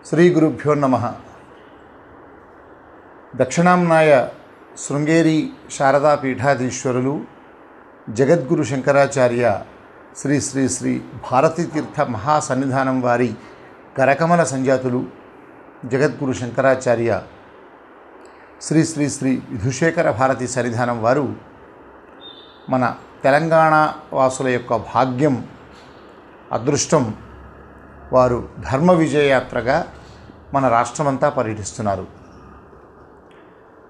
శ్రీ గురుభ్యో నమః. దక్షిణాంనాయ శృంగేరి శారదా పీఠాధీశ్వరులు జగద్గురు శంకరాచార్య శ్రీ శ్రీ శ్రీ భారతీతీర్థ మహాసన్నిధానం వారి కరకమల సంజాతులు జగద్గురు శంకరాచార్య శ్రీ శ్రీ శ్రీ విధుశేఖర భారతి సన్నిధానం వారు మన తెలంగాణ వాసుల యొక్క భాగ్యం, అదృష్టం. వారు ధర్మ విజయయాత్రగా మన రాష్ట్రమంతా పర్యటిస్తున్నారు.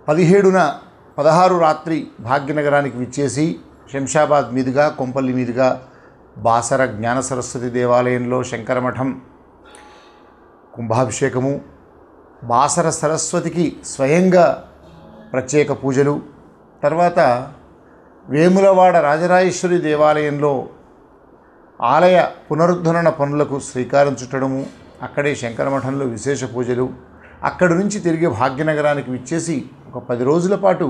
16 రాత్రి భాగ్యనగరానికి విచ్చేసి శంషాబాద్ మీదుగా కొంపల్లి మీదుగా బాసర జ్ఞాన సరస్వతి దేవాలయంలో శంకరమఠం కుంభాభిషేకము, బాసర సరస్వతికి స్వయంగా ప్రత్యేక పూజలు, తర్వాత వేములవాడ రాజరాజేశ్వరి దేవాలయంలో ఆలయ పునరుద్ధరణ పనులకు శ్రీకారం చుట్టడము, అక్కడే శంకరమఠంలో విశేష పూజలు, అక్కడి నుంచి తిరిగి భాగ్యనగరానికి విచ్చేసి ఒక 10 రోజుల పాటు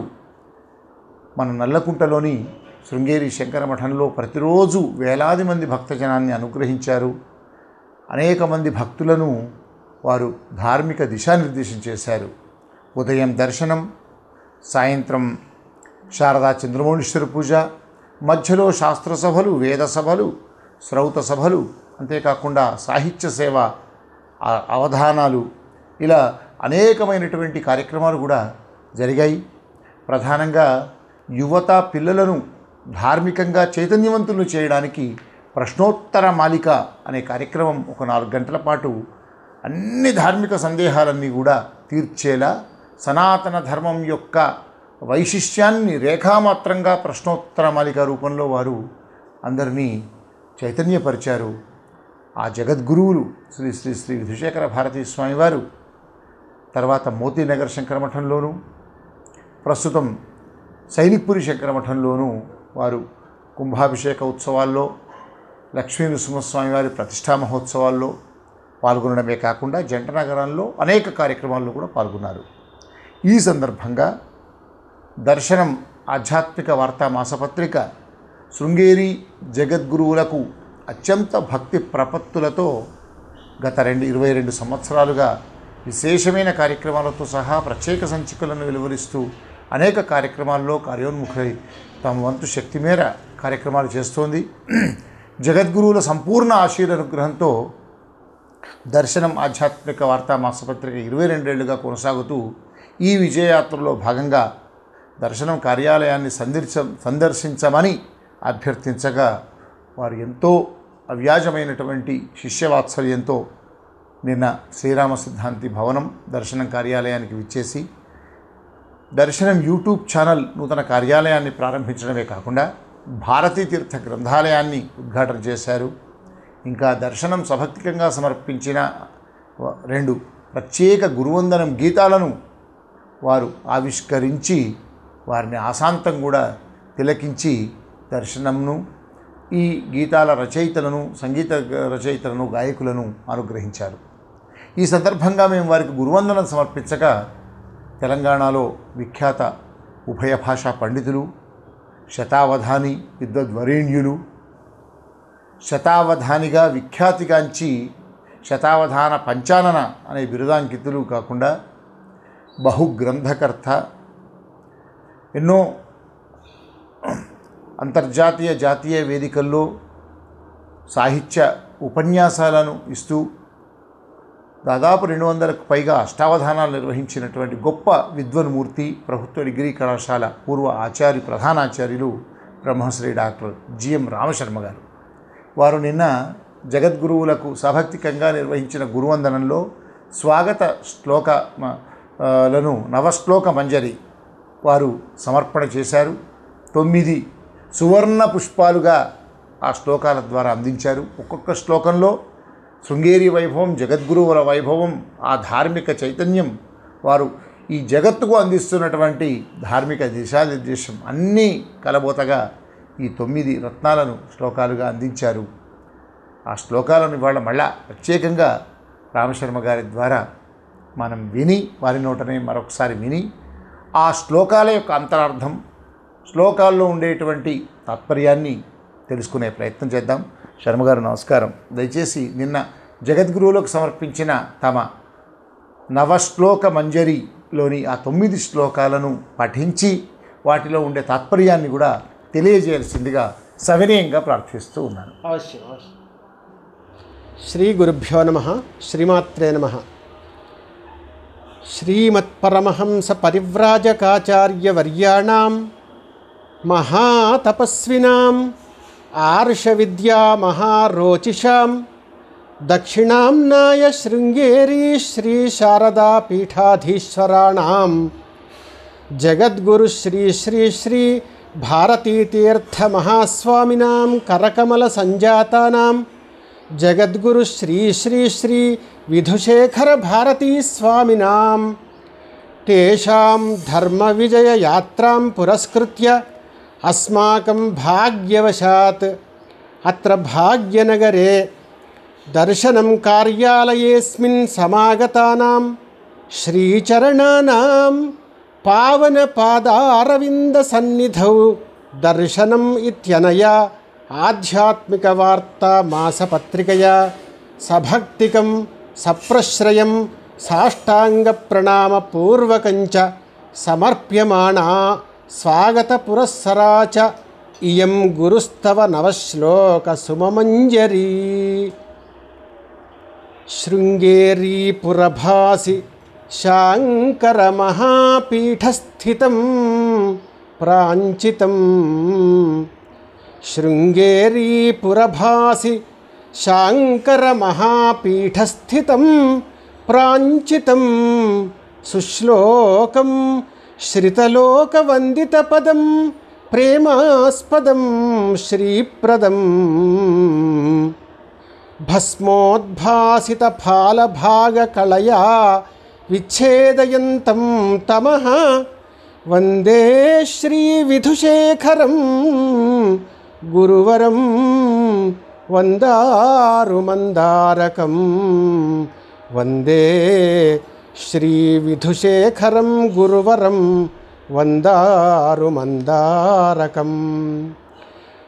మన నల్లకుంటలోని శృంగేరి శంకరమఠంలో ప్రతిరోజు వేలాది మంది భక్తజనాన్ని అనుగ్రహించారు. అనేక మంది భక్తులను వారు ధార్మిక దిశానిర్దేశం చేశారు. ఉదయం దర్శనం, సాయంత్రం శారదా చంద్రమౌళీశ్వర పూజ, మధ్యలో శాస్త్ర సభలు, వేద సభలు, శ్రౌత సభలు, అంతేకాకుండా సాహిత్య సేవ, అవధానాలు, ఇలా అనేకమైనటువంటి కార్యక్రమాలు కూడా జరిగాయి. ప్రధానంగా యువత పిల్లలను ధార్మికంగా చైతన్యవంతులను చేయడానికి ప్రశ్నోత్తర మాలిక అనే కార్యక్రమం ఒక 4 గంటల పాటు అన్ని ధార్మిక సందేహాలన్నీ కూడా తీర్చేలా సనాతన ధర్మం యొక్క వైశిష్ట్యాన్ని రేఖామాత్రంగా ప్రశ్నోత్తర మాలిక రూపంలో వారు అందరినీ చైతన్యపరిచారు. ఆ జగద్గురువులు శ్రీ శ్రీ శ్రీ విధుశేఖర భారతీ స్వామి వారు తర్వాత మోతీనగర్ శంకరమఠంలోను, ప్రస్తుతం సైనిక్పురి శంకరమఠంలోనూ వారు కుంభాభిషేక ఉత్సవాల్లో, లక్ష్మీ నృసింహస్వామి వారి ప్రతిష్టా మహోత్సవాల్లో పాల్గొనడమే కాకుండా జంట నగరంలో అనేక కార్యక్రమాల్లో కూడా పాల్గొన్నారు. ఈ సందర్భంగా దర్శనం ఆధ్యాత్మిక వార్తా మాసపత్రిక శృంగేరి జగద్గురువులకు అత్యంత భక్తి ప్రపత్తులతో గత 22 సంవత్సరాలుగా విశేషమైన కార్యక్రమాలతో సహా ప్రత్యేక సంచికలను వెలువరిస్తూ అనేక కార్యక్రమాల్లో కార్యోన్ముఖై తమ వంతు శక్తి మేర కార్యక్రమాలు చేస్తోంది. జగద్గురువుల సంపూర్ణ ఆశీర్వానుగ్రహంతో దర్శనం ఆధ్యాత్మిక వార్తా మాసపత్రిక 22 ఏళ్లుగా కొనసాగుతూ ఈ విజయయాత్రలో భాగంగా దర్శనం కార్యాలయాన్ని సందర్శించమని అభ్యర్థించగా వారు ఎంతో అవ్యాజమైనటువంటి శిష్యవాత్సల్యంతో నిన్న శ్రీరామ సిద్ధాంతి భవనం దర్శనం కార్యాలయానికి విచ్చేసి దర్శనం యూట్యూబ్ ఛానల్ నూతన కార్యాలయాన్ని ప్రారంభించడమే కాకుండా భారతీ తీర్థ గ్రంథాలయాన్ని ఉద్ఘాటన చేశారు. ఇంకా దర్శనం సభక్తికంగా సమర్పించిన 2 ప్రత్యేక గురువందనం గీతాలను వారు ఆవిష్కరించి వారిని ఆశాంతం కూడా తిలకించి దర్శనంను, ఈ గీతాల రచయితలను, సంగీత రచయితలను, గాయకులను అనుగ్రహించారు. ఈ సందర్భంగా మేము వారికి గురువందనం సమర్పించగా తెలంగాణలో విఖ్యాత ఉభయ భాషా పండితులు, శతావధాని విద్వద్వరేణ్యులు, శతావధానిగా విఖ్యాతిగాంచి శతావధాన పంచానన అనే బిరుదాంకితులు కాకుండా బహుగ్రంథకర్త, ఎన్నో అంతర్జాతీయ జాతీయ వేదికల్లో సాహిత్య ఉపన్యాసాలను ఇస్తూ దాదాపు 200కు పైగా అష్టావధానాలు నిర్వహించినటువంటి గొప్ప విద్వన్మూర్తి, ప్రభుత్వ డిగ్రీ కళాశాల పూర్వ ప్రధానాచార్యులు బ్రహ్మశ్రీ డాక్టర్ జిఎం రామశర్మ గారు. వారు నిన్న జగద్గురువులకు సభక్తికంగా నిర్వహించిన గురువందనంలో స్వాగత శ్లోకాలను నవశ్లోక మంజరి వారు సమర్పణ చేశారు. 9 సువర్ణ పుష్పాలుగా ఆ శ్లోకాల ద్వారా అందించారు. ఒక్కొక్క శ్లోకంలో శృంగేరి వైభవం, జగద్గురువుల వైభవం, ఆ ధార్మిక చైతన్యం, వారు ఈ జగత్తుకు అందిస్తున్నటువంటి ధార్మిక దిశానిర్దేశం అన్నీ కలబోతగా ఈ 9 రత్నాలను శ్లోకాలుగా అందించారు. ఆ శ్లోకాలను ఇవాళ మళ్ళా ప్రత్యేకంగా రామశర్మ గారి ద్వారా మనం విని, వారి నోటనే మరొకసారి విని ఆ శ్లోకాల యొక్క అంతరార్థం, శ్లోకాల్లో ఉండేటువంటి తాత్పర్యాన్ని తెలుసుకునే ప్రయత్నం చేద్దాం. శర్మగారు నమస్కారం. దయచేసి నిన్న జగద్గురువులకు సమర్పించిన తమ నవశ్లోక మంజరిలోని ఆ 9 శ్లోకాలను పఠించి వాటిలో ఉండే తాత్పర్యాన్ని కూడా తెలియజేయాల్సిందిగా సవినయంగా ప్రార్థిస్తూ ఉన్నాను. అవశ్యం అవశ్యం. శ్రీ గురుభ్యో నమః. శ్రీమాత్రే నమః. శ్రీమత్పరమహంస పరివ్రాజకాచార్యవర్యాణాం మహాతపస్వినాం ఆర్షవిద్యా మహారోచిషాం దక్షిణాంనాయ శృంగేరీ శ్రీ శారదా పీఠాధీశ్వరాణాం జగద్గురు శ్రీ శ్రీ శ్రీ భారతీతీర్థ మహాస్వామినాం కరకమల సంజాతానాం జగద్గురు శ్రీ శ్రీ శ్రీ విధుశేఖర భారతీ స్వామినాం తేషాం ధర్మ విజయ యాత్రాం పురస్కృత్య అస్మాకం భాగ్యవశాత్ అత్ర భాగ్యనగరే దర్శనం కార్యాలయేస్మిన్ సమాగతానాం శ్రీచరణానాం పావన పాదారవింద సన్నిధౌ దర్శనం ఇత్యనయా ఆధ్యాత్మిక వార్తా మాసపత్రికయా సభక్తికం సప్రశ్రయం సాష్టాంగ ప్రణామ పూర్వకంచ సమర్ప్యమాణా స్వాగత పురస్సరా చ ఇయం గురుస్తవ నవశ్లోక సుమమంజరీ. శృంగేరీ పురభాసి శాంకర మహాపీఠస్థితం ప్రాంచితం. శృంగేరీ పురభాసి శాంకర మహాపీఠస్థితం ప్రాంచితం సుశ్లోకం శ్రితలోకవందితపదం ప్రేమాస్పదం శ్రీప్రదం. భస్మోద్భాసిత ఫాలభాగకళయా విచ్ఛేదయంతం తమః వందే శ్రీవిధుశేఖరం గురువరం వందారుమందారకం. వందే శ్రీవిధుశేఖరం గురువరం వందారుమందారకం.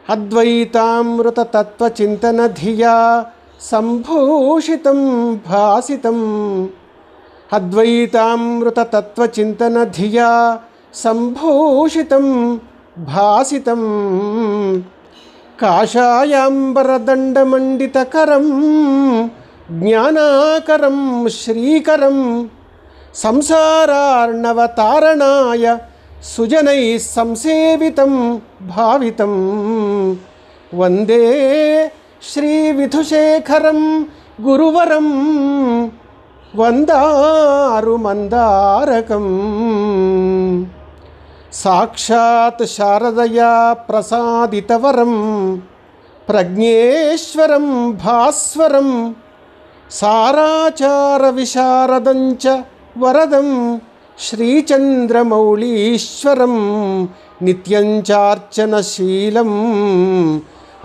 అద్వైతామృతతత్వచింతనధియా సంభూషితం భాసితం. అద్వైతామృతతత్వచింతనధియా సంభూషితం భాసితం. కాషాయాంబరదండమండితకరం జ్ఞానాకరం శ్రీకరం సంసారార్ణవతారణాయ సుజనైః సంసేవితం భావితం. వందే శ్రీవిధుశేఖరం గురువరం వందారుమందారకం. సాక్షాత్ శారదయా ప్రసాదితవరం ప్రజ్ఞేశ్వరం భాస్వరం సారాచార విశారదంచ వరదం శ్రీచంద్రమౌళీశ్వరం నిత్యం చార్చనశీలం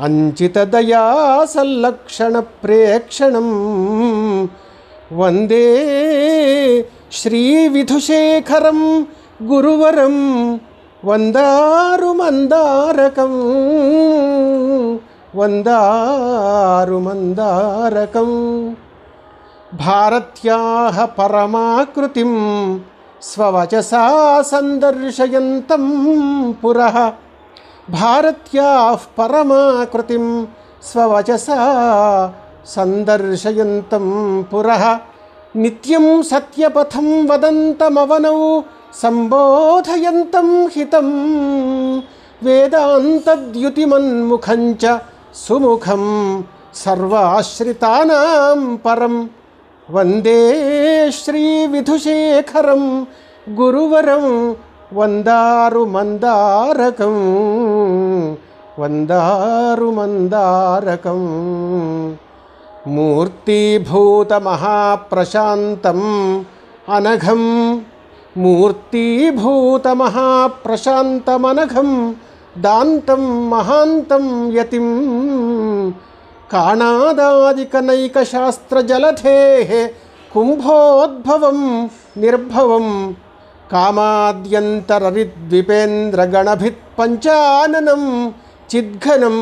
అంచితదయా సల్లక్షణ ప్రేక్షణం. వందే శ్రీవిధుశేఖరం గురువరం వందారుమందారకం. వందారుమందారకం. భారత్యాః పరమాకృతిం స్వవచసా సందర్శయంతం పురః. భారత్యాః పరమాకృతిం స్వవచసా సందర్శయంతం పురః. నిత్యం సత్యపథం వదంతమవనౌ సంబోధయంతం హితం. వేదాంతద్యుతిమన్ముఖం చ సుముఖం సర్వాశ్రితానాం పరం. వందే శ్రీవిధుశేఖరం గురువరం వందారుమందారకం. వందారుమందారకం. మూర్తీభూతమహాప్రశాంతం అనఘం. మూర్తీభూతమహాప్రశాంతమనఘం దాంతం మహాంతం యతిం. కాణాదాదికనైకశాస్త్రజలధేః కుంభోద్భవం నిర్భవం. కామాద్యంతరరిద్విపేంద్రగణభిత్ పంచాననం చిద్ఘనం.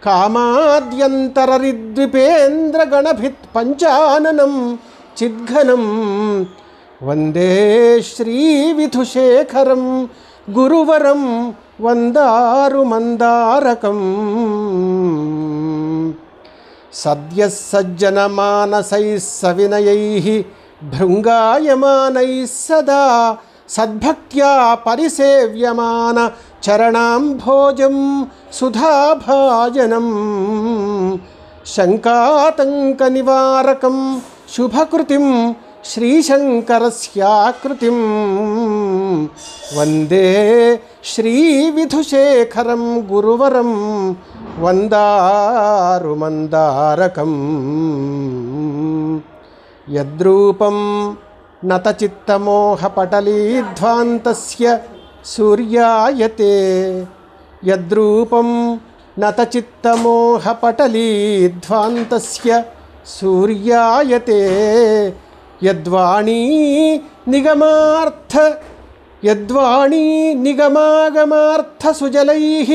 కామాద్యంతరరిద్విపేంద్రగణభిత్ పంచాననం చిద్ఘనం వందే శ్రీవిధుశేఖరం గురువరం వందారు మందారకం. సద్యః సజ్జనమానసైః సవినయైః భృంగాయమానైః సదా సద్భక్త్యా పరిసేవ్యమాన చరణాంభోజం సుధాభాజనం. శంకాతంక నివారకం శుభకృతిం శ్రీశంకరస్యాకృతిం వందే శ్రీవిధుశేఖరం గురువరం వందారు మందారకం. యద్రూపం నతచిత్తమోహపటలీధ్వాంతస్య సూర్యాయతే యద్రూపం నతచిత్తమోహపటలీధ్వాంతస్య సూర్యాయతే యద్వాణీ నిగమాగమార్థసుజలైః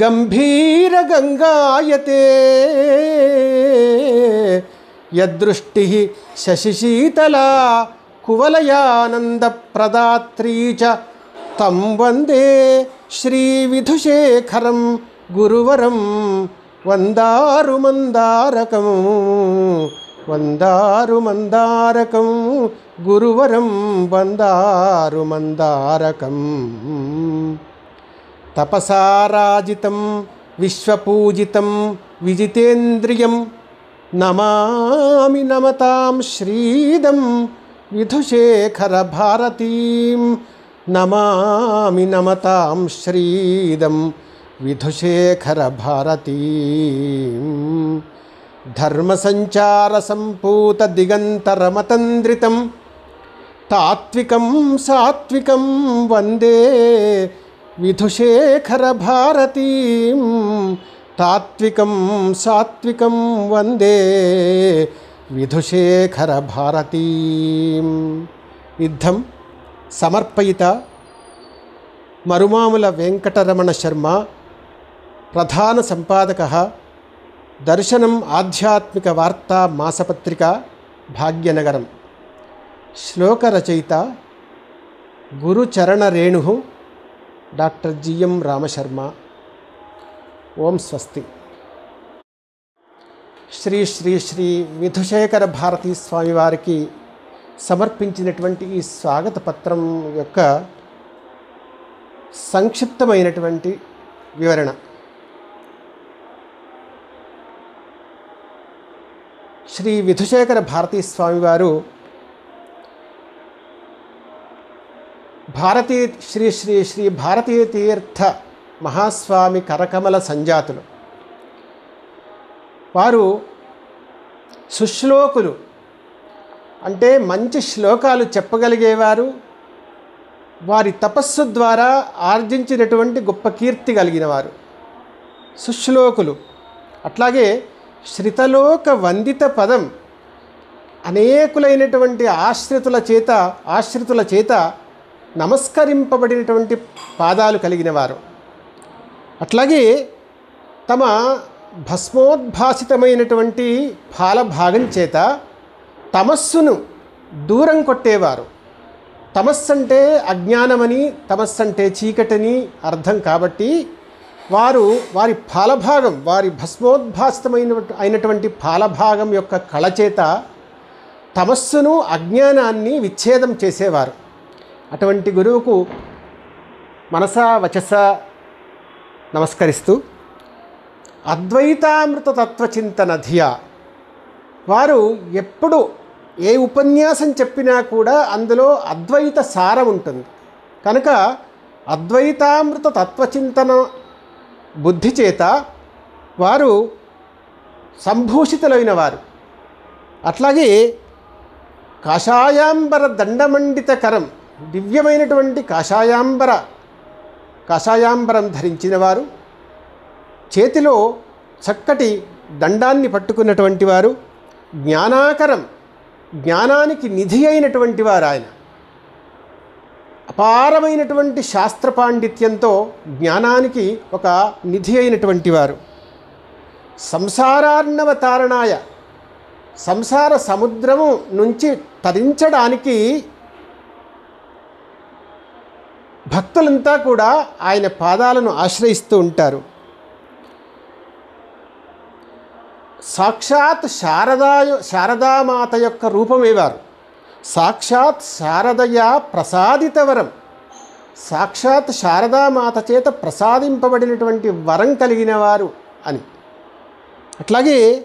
గంభీరగంగాయతే యద్దృష్టిః శశిశీతలా కువలయానందప్రదాత్రీ చ తం వందే శ్రీవిధుశేఖరం గురువరం వందారు మందారకం. వందారు మందారకం గురువరం వందారు మందారకం. తపసారాజితం విశ్వపూజితం విజితేంద్రియం నమామి నమతాం శ్రీదం విధుశేఖర భారతీం. నమామి నమతాం శ్రీదం విధుశేఖర భారతీం. ధర్మసంచార సంపూత దిగంతరమతంద్రితం తాత్వికం సాత్వికం వందే విధుశేఖర భారతీం. తాత్వికం సాత్వికం వందే విధుశేఖర భారతీం. యుద్ధం సమర్పయిత మరుమాముల వెంకటరమణ శర్మ, ప్రధాన సంపాదకः, దర్శనం ఆధ్యాత్మిక వార్తా మాసపత్రిక, భాగ్యనగరం. శ్లోకరచయిత గురుచరణరేణు డాక్టర్ జిఎం రామశర్మ. ఓం స్వస్తి. శ్రీ శ్రీ శ్రీ విధుశేఖర భారతీ స్వామి వారికి సమర్పించినటువంటి ఈ స్వాగత పత్రం యొక్క సంక్షిప్తమైనటువంటి వివరణ. శ్రీ విధుశేఖర భారతీ స్వామి వారు శ్రీ శ్రీ శ్రీ భారతీయ తీర్థ మహాస్వామి కరకమల సంజాతులు. వారు సుశ్లోకులు, అంటే మంచి శ్లోకాలు చెప్పగలిగేవారు. వారి తపస్సు ద్వారా ఆర్జించినటువంటి గొప్ప కీర్తి కలిగిన వారు సుశ్లోకులు. అట్లాగే శ్రితలోక వందిత పదం అనేకులైనటువంటి ఆశ్రితుల చేత నమస్కరింపబడినటువంటి పాదాలు కలిగిన వారు. అట్లాగే తమ భస్మోద్భాసితమైనటువంటి ఫాలభాగం చేత తమస్సును దూరం కొట్టేవారు. తమస్సు అంటే అజ్ఞానమని, తమస్సు అంటే చీకటిని అర్థం. కాబట్టి వారి ఫాలభాగం, వారి అయినటువంటి ఫాలభాగం యొక్క కళచేత తమస్సును అజ్ఞానాన్ని విచ్ఛేదం చేసేవారు. అటువంటి గురువుకు మనసా వచస నమస్కరిస్తూ, అద్వైతామృత తత్వచింతన ధియా, వారు ఎప్పుడు ఏ ఉపన్యాసం చెప్పినా కూడా అందులో అద్వైత సారం ఉంటుంది కనుక అద్వైతామృత తత్వచింతన బుద్ధి చేత వారు సంభూషితులైన వారు. అట్లాగే కాషాయాంబర దండమండిత కరం, దివ్యమైనటువంటి కాషాయాంబరం ధరించిన వారు, చేతిలో చక్కటి దండాన్ని పట్టుకున్నటువంటి వారు, జ్ఞానాకరం, జ్ఞానానికి నిధి అయినటువంటి వారు. ఆయన అపారమైనటువంటి శాస్త్ర పాండిత్యంతో జ్ఞానానికి ఒక నిధి అయినటువంటి వారు. సంసారార్ణవ తారణాయ, సంసార సముద్రము నుంచి తరించడానికి భక్తులంతా కూడా ఆయన పాదాలను ఆశ్రయిస్తూ ఉంటారు. సాక్షాత్ శారదామాత యొక్క రూపమేవారు. సాక్షాత్ శారదయ ప్రసాదితవరం, సాక్షాత్ శారదామాత చేత ప్రసాదింపబడినటువంటి వరం కలిగిన వారు అని. అట్లాగే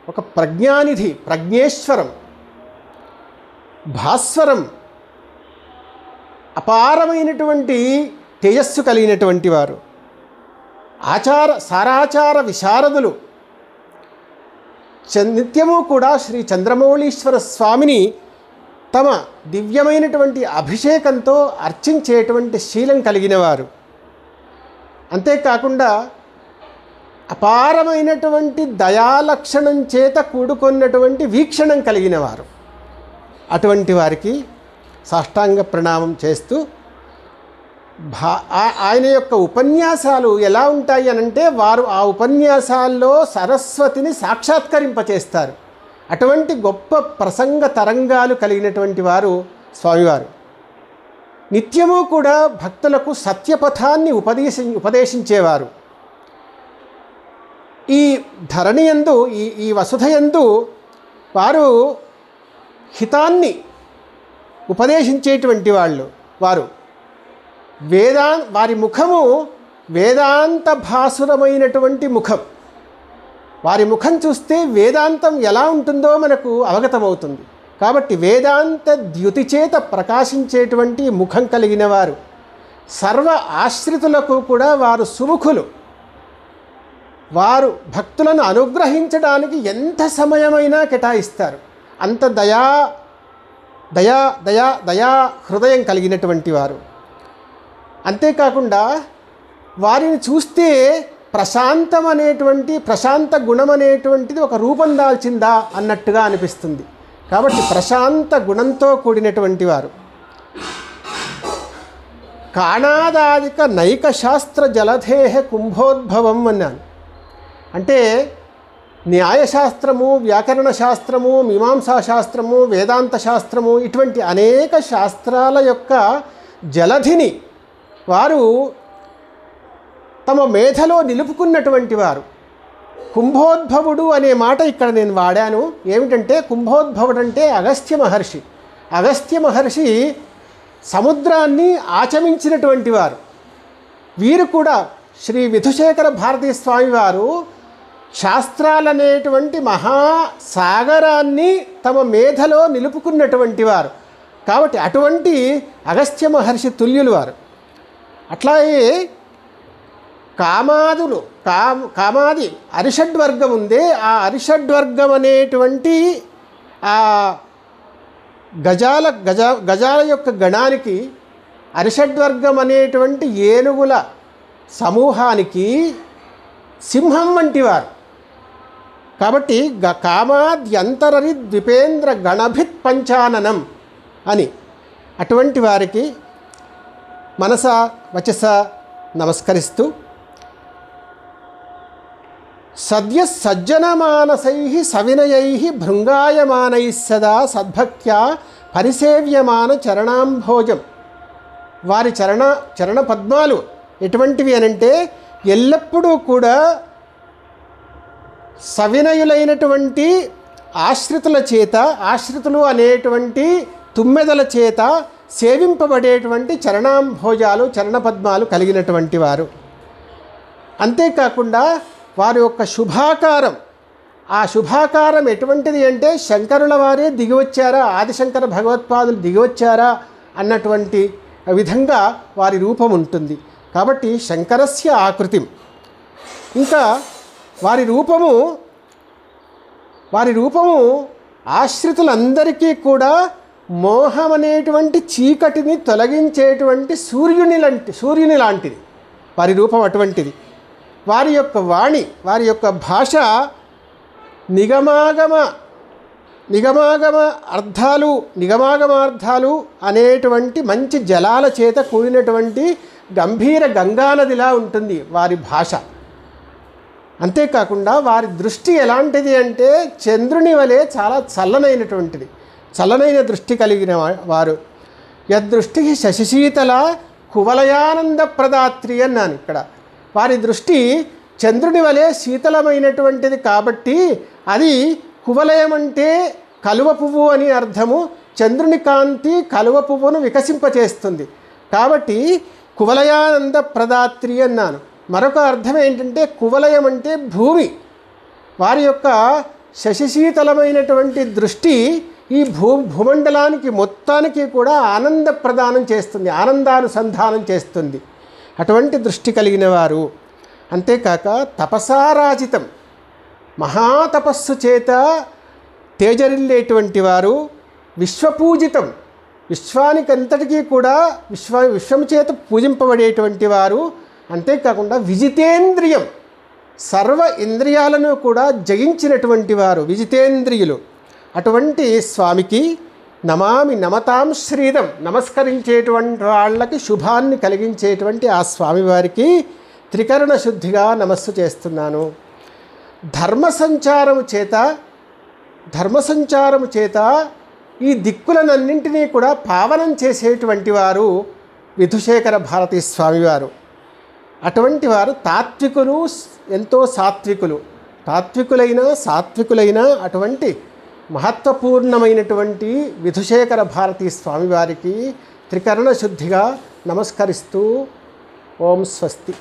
ఒక ప్రజ్ఞానిధి, ప్రజ్ఞేశ్వరం, భాస్వరం, అపారమైనటువంటి తేజస్సు కలిగినటువంటి వారు, సారాచార విశారదులు. నిత్యము కూడా శ్రీ చంద్రమౌళీశ్వర స్వామిని తమ దివ్యమైనటువంటి అభిషేకంతో అర్చించేటువంటి శీలం కలిగిన వారు. అంతేకాకుండా అపారమైనటువంటి దయాలక్షణం చేత కూడుకున్నటువంటి వీక్షణం కలిగిన వారు. అటువంటి వారికి సాష్టాంగ ప్రణామం చేస్తూ ఆయన యొక్క ఉపన్యాసాలు ఎలా ఉంటాయి అనంటే, వారు ఆ ఉపన్యాసాల్లో సరస్వతిని సాక్షాత్కరింపచేస్తారు. అటువంటి గొప్ప ప్రసంగ తరంగాలు కలిగినటువంటి వారు స్వామివారు. నిత్యము కూడా భక్తులకు సత్యపథాన్ని ఉపదేశించేవారు. ఈ ధరణియందు, ఈ వసుధయందు వారు హితాన్ని ఉపదేశించేటువంటి వారు. వారి ముఖము వేదాంత భాసురమైనటువంటి ముఖం. వారి ముఖం చూస్తే వేదాంతం ఎలా ఉంటుందో మనకు అవగతమవుతుంది. కాబట్టి వేదాంత ద్యుతి చేత ప్రకాశించేటువంటి ముఖం కలిగిన వారు. సర్వ ఆశ్రితులకు కూడా వారు సుముఖులు. వారు భక్తులను అనుగ్రహించడానికి ఎంత సమయమైనా కేటాయిస్తారు. అంత దయా హృదయం కలిగినటువంటి వారు. అంతేకాకుండా వారిని చూస్తే ప్రశాంత గుణం అనేటువంటిది ఒక రూపం దాల్చిందా అన్నట్టుగా అనిపిస్తుంది. కాబట్టి ప్రశాంత గుణంతో కూడినటువంటి వారు. కాణాదాదిక నైక శాస్త్ర జలధేహ కుంభోద్భవం అన్నాను. అంటే న్యాయశాస్త్రము, వ్యాకరణ శాస్త్రము, మీమాంసా శాస్త్రము, వేదాంత శాస్త్రము, ఇటువంటి అనేక శాస్త్రాల యొక్క జలధిని వారు తమ మేధలో నిలుపుకున్నటువంటి వారు. కుంభోద్భవుడు అనే మాట ఇక్కడ నేను వాడాను. ఏమిటంటే కుంభోద్భవుడు అంటే అగస్త్య మహర్షి. అగస్త్య మహర్షి సముద్రాన్ని ఆచమించినటువంటి వారు. వీరు కూడా శ్రీ విధుశేఖర భారతీ స్వామి వారు శాస్త్రాలనేటువంటి మహాసాగరాన్ని తమ మేధలో నిలుపుకున్నటువంటి వారు. కాబట్టి అటువంటి అగస్త్య మహర్షి తుల్యులు వారు. అట్లాగే కామాది అరిషడ్వర్గం ఉందే, ఆ అరిషడ్వర్గం అనేటువంటి ఆ గజాల యొక్క గణానికి, అరిషడ్వర్గం అనేటువంటి ఏనుగుల సమూహానికి సింహం వంటివారు. కాబట్టి కామాద్యంతరరి ద్విపేంద్ర గణభిత్ పంచాననం అని అటువంటి వారికి మనస వచస నమస్కరిస్తూ, సద్య సజ్జనమానసై సవినయై భృంగాయమానై సదా సద్భక్త్యా పరిసేవ్యమాన చరణాంభోజం. వారి చరణ పద్మాలు ఎటువంటివి అనంటే, ఎల్లప్పుడూ కూడా సవినయులైనటువంటి ఆశ్రితులు అనేటువంటి తుమ్మెదల చేత సేవింపబడేటువంటి చరణాంభోజాలు, చరణపద్మాలు కలిగినటువంటి వారు. అంతేకాకుండా వారి యొక్క శుభాకారం, ఆ శుభాకారం ఎటువంటిది అంటే, శంకరుల వారే దిగివచ్చారా, ఆదిశంకర భగవత్పాదులు దిగివచ్చారా అన్నటువంటి విధంగా వారి రూపం ఉంటుంది. కాబట్టి శంకరస్య ఆకృతి. ఇంకా వారి రూపము ఆశ్రితులందరికీ కూడా మోహం అనేటువంటి చీకటిని తొలగించేటువంటి సూర్యుని లాంటిది వారి రూపం. అటువంటిది వారి యొక్క వాణి, వారి యొక్క భాష నిగమాగమార్థాలు అనేటువంటి మంచి జలాల చేత కూడినటువంటి గంభీర గంగానదిలా ఉంటుంది వారి భాష. అంతేకాకుండా వారి దృష్టి ఎలాంటిది అంటే చంద్రుని వలె చాలా చల్లనైనటువంటిది, చల్లనైన దృష్టి కలిగిన వారు. యదృష్టి శశిశీతల కువలయానంద ప్రదాత్రి అన్నాను. ఇక్కడ వారి దృష్టి చంద్రుని వలె శీతలమైనటువంటిది కాబట్టి అది కువలయం అంటే కలువ పువ్వు అని అర్థము. చంద్రుని కాంతి కలువ పువ్వును వికసింపచేస్తుంది కాబట్టి కువలయానంద ప్రదాత్రి అన్నాను. మరొక అర్థం ఏంటంటే కువలయం అంటే భూమి. వారి యొక్క శశిశీతలమైనటువంటి దృష్టి ఈ భూమండలానికి మొత్తానికి కూడా ఆనంద ప్రదానం చేస్తుంది, ఆనందానుసంధానం చేస్తుంది. అటువంటి దృష్టి కలిగిన వారు. అంతేకాక తపసారాజితం, మహాతపస్సు చేత తేజరిల్లేటువంటి వారు. విశ్వపూజితం, విశ్వానికంతటికీ కూడా విశ్వం చేత పూజింపబడేటువంటి వారు. అంతేకాకుండా విజితేంద్రియం, సర్వ ఇంద్రియాలను కూడా జయించినటువంటి వారు విజితేంద్రియులు. అటువంటి స్వామికి నమామి నమతాం శ్రీదం, నమస్కరించేటువంటి వాళ్ళకి శుభాన్ని కలిగించేటువంటి ఆ స్వామివారికి త్రికరణ శుద్ధిగా నమస్సు చేస్తున్నాను. ధర్మ సంచారము చేత ఈ దిక్కులనన్నింటినీ కూడా పావనం చేసేటువంటి వారు విధుశేఖర భారతీ స్వామివారు. అటువంటి వారు తాత్వికులు, ఎంతో సాత్వికులైన అటువంటి మహత్వపూర్ణమైనటువంటి విధుశేఖర భారతీ స్వామివారికి త్రికరణ శుద్ధిగా నమస్కరిస్తూ ఓం స్వస్తి.